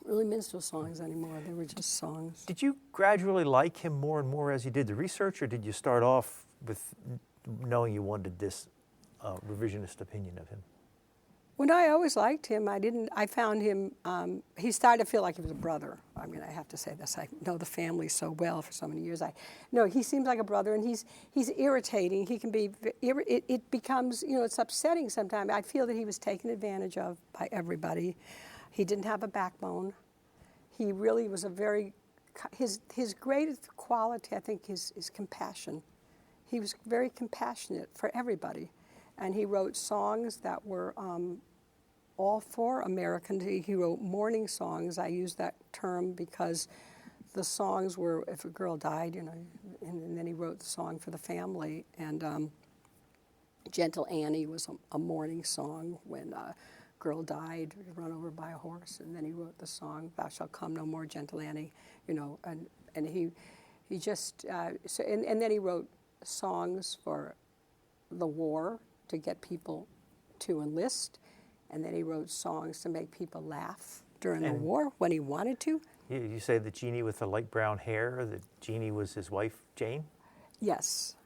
Speaker 3: really minstrel songs anymore. They were just songs.
Speaker 1: Did you gradually like him more and more as you did the research, or did you start off with knowing you wanted this revisionist opinion of him?
Speaker 3: Well, I always liked him. I found him, he started to feel like he was a brother. I mean, I have to say this. I know the family so well for so many years. He seems like a brother, and he's irritating. He can be, it becomes, it's upsetting sometimes. I feel that he was taken advantage of by everybody. He didn't have a backbone. He really was his greatest quality, I think, is compassion. He was very compassionate for everybody. And he wrote songs that were all for Americans. He wrote mourning songs. I use that term because the songs were, if a girl died, and then he wrote the song for the family. And Gentle Annie was a mourning song when a girl died, run over by a horse. And then he wrote the song, Thou Shalt Come No More, Gentle Annie, and he just, and then he wrote songs for the war, to get people to enlist, and then he wrote songs to make people laugh during the war when he wanted to.
Speaker 1: You say the genie with the light brown hair, the genie was his wife, Jane?
Speaker 3: Yes,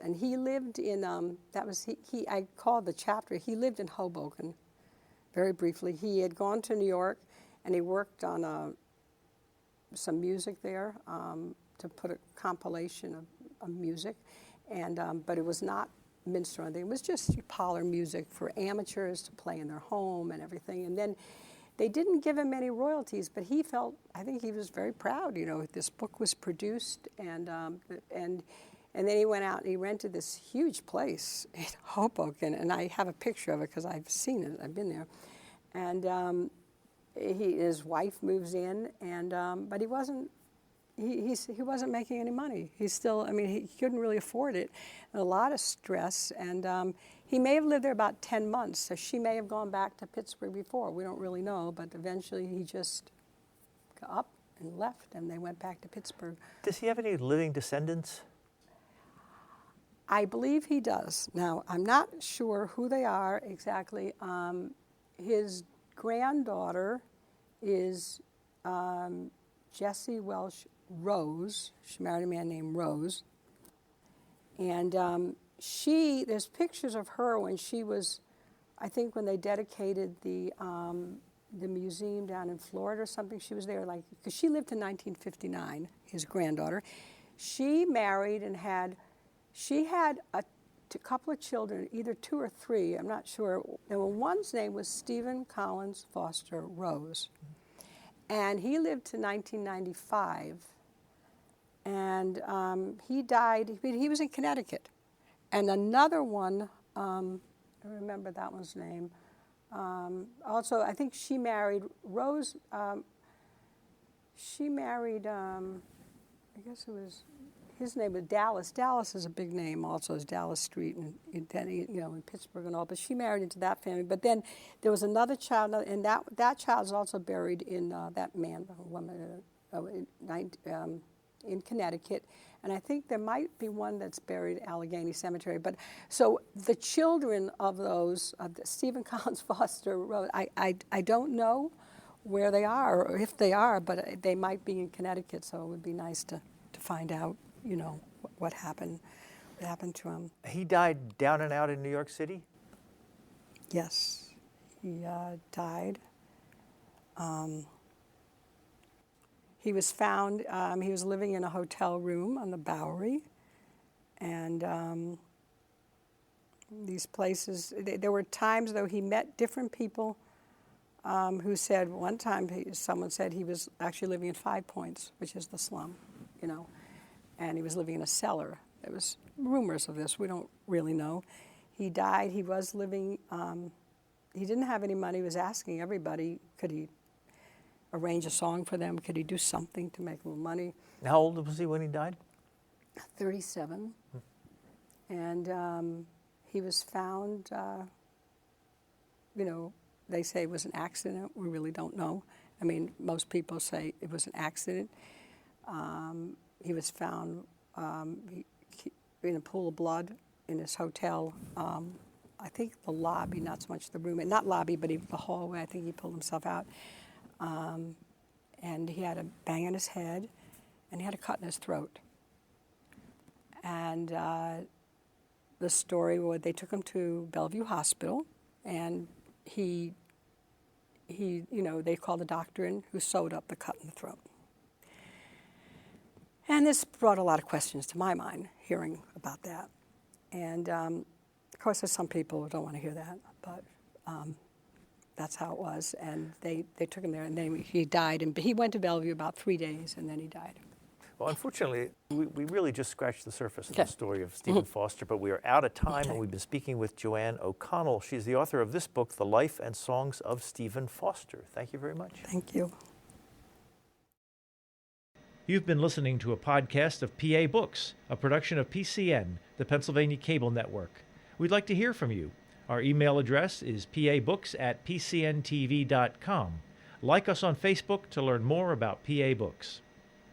Speaker 3: and he lived in, I called the chapter, he lived in Hoboken, very briefly. He had gone to New York, and he worked on some music there, to put a compilation of music, and but it was not minstrel. It was just parlor music for amateurs to play in their home and everything. And then they didn't give him any royalties, but he felt, I think he was very proud. This book was produced, and then he went out and he rented this huge place in Hoboken, and I have a picture of it because I've seen it. I've been there, and his wife moves in, and but he wasn't he wasn't making any money. He's still, I mean, he couldn't really afford it. And a lot of stress. And he may have lived there about 10 months. So she may have gone back to Pittsburgh before. We don't really know. But eventually he just got up and left, and they went back to Pittsburgh.
Speaker 1: Does he have any living descendants?
Speaker 3: I believe he does. Now, I'm not sure who they are exactly. His granddaughter is Jessie Welsh Rose. She married a man named Rose. And there's pictures of her when she was, I think when they dedicated the museum down in Florida or something. She was there, like, because she lived to 1959, his granddaughter. She married and she had a couple of children, either 2 or 3, I'm not sure. And one's name was Stephen Collins Foster Rose. And he lived to 1995. And he died, he was in Connecticut. And another one, I remember that one's name. Also, I think she married Rose. She married, I guess it was, his name was Dallas. Dallas is a big name also, is Dallas Street in Pittsburgh and all. But she married into that family. But then there was another child, and that child is also buried in in Connecticut. And I think there might be one that's buried at Allegheny Cemetery. But so the children of those, Stephen Collins Foster Rose, I don't know where they are or if they are, but they might be in Connecticut. So it would be nice to find out, what happened to him.
Speaker 1: He died down and out in New York City?
Speaker 3: Yes, he died. He was found, he was living in a hotel room on the Bowery, and these places, there were times, though, he met different people who said, one time someone said he was actually living in 5 Points, which is the slum, and he was living in a cellar. There was rumors of this, we don't really know. He died, he was living, he didn't have any money, he was asking everybody, could he arrange a song for them? Could he do something to make a little money?
Speaker 1: How old was he when he died?
Speaker 3: 37. And he was found, they say it was an accident. We really don't know. I mean, most people say it was an accident. He was found in a pool of blood in his hotel. I think the lobby, not so much the room, not lobby, but the hallway. I think he pulled himself out. And he had a bang on his head, and he had a cut in his throat. And the story was they took him to Bellevue Hospital, and they called a doctor in who sewed up the cut in the throat. And this brought a lot of questions to my mind, hearing about that. And of course, there's some people who don't want to hear that, but that's how it was. And they took him there, and then he died. And he went to Bellevue about 3 days, and then he died.
Speaker 1: Well, unfortunately, we really just scratched the surface of the story of Stephen Foster, but we are out of time, and we've been speaking with JoAnne O'Connell. She's the author of this book, The Life and Songs of Stephen Foster. Thank you very much.
Speaker 3: Thank you.
Speaker 1: You've been listening to a podcast of PA Books, a production of PCN, the Pennsylvania Cable Network. We'd like to hear from you. Our email address is pabooks@pcntv.com. Like us on Facebook to learn more about PA Books.